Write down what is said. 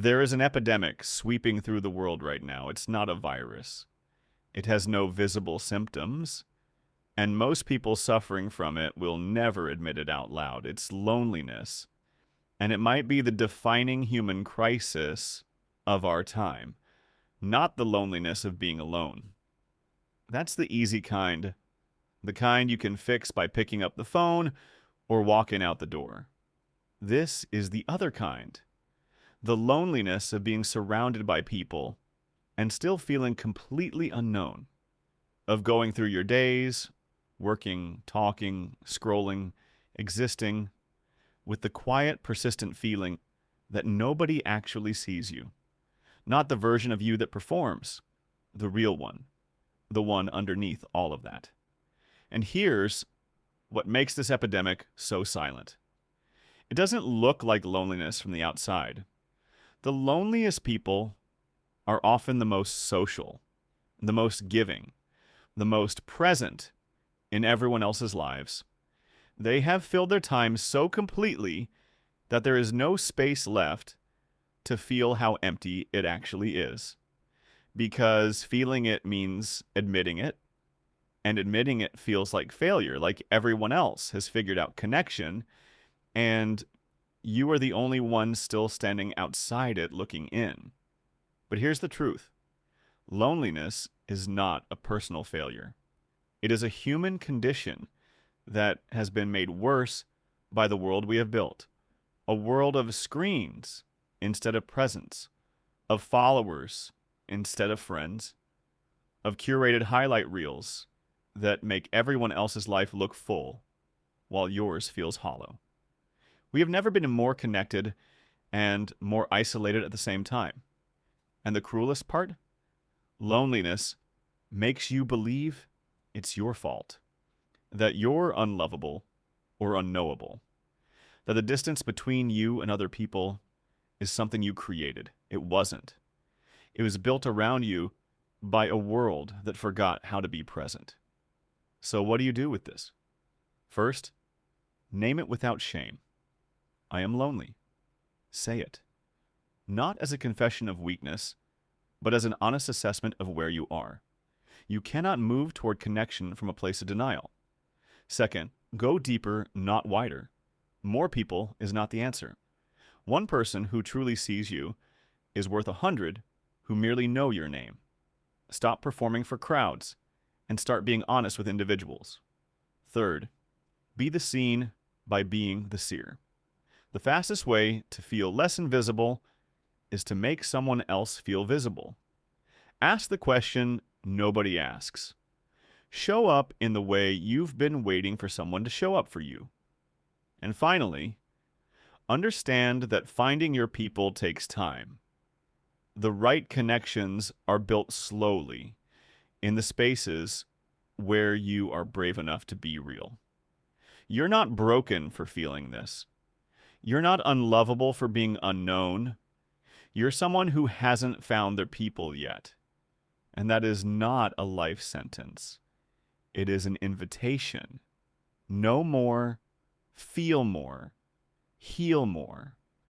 There is an epidemic sweeping through the world right now. It's not a virus. It has no visible symptoms, and most people suffering from it will never admit it out loud. It's loneliness, and it might be the defining human crisis of our time, not the loneliness of being alone. That's the easy kind, the kind you can fix by picking up the phone or walking out the door. This is the other kind, the loneliness of being surrounded by people and still feeling completely unknown, of going through your days, working, talking, scrolling, existing, with the quiet, persistent feeling that nobody actually sees you. Not the version of you that performs, the real one, the one underneath all of that. And here's what makes this epidemic so silent. It doesn't look like loneliness from the outside. The loneliest people are often the most social, the most giving, the most present in everyone else's lives. They have filled their time so completely that there is no space left to feel how empty it actually is. Because feeling it means admitting it, and admitting it feels like failure, like everyone else has figured out connection, and you are the only one still standing outside it looking in. But here's the truth. Loneliness is not a personal failure. It is a human condition that has been made worse by the world we have built. A world of screens instead of presence, of followers instead of friends, of curated highlight reels that make everyone else's life look full while yours feels hollow. We have never been more connected and more isolated at the same time. And the cruelest part? Loneliness makes you believe it's your fault, that you're unlovable or unknowable, that the distance between you and other people is something you created. It wasn't. It was built around you by a world that forgot how to be present. So what do you do with this? First, name it without shame. I am lonely. Say it. Not as a confession of weakness, but as an honest assessment of where you are. You cannot move toward connection from a place of denial. Second, go deeper, not wider. More people is not the answer. One person who truly sees you is worth 100 who merely know your name. Stop performing for crowds and start being honest with individuals. Third, be the seen by being the seer. The fastest way to feel less invisible is to make someone else feel visible. Ask the question nobody asks. Show up in the way you've been waiting for someone to show up for you. And finally, understand that finding your people takes time. The right connections are built slowly in the spaces where you are brave enough to be real. You're not broken for feeling this. You're not unlovable for being unknown. You're someone who hasn't found their people yet. And that is not a life sentence. It is an invitation. Know more, feel more, heal more.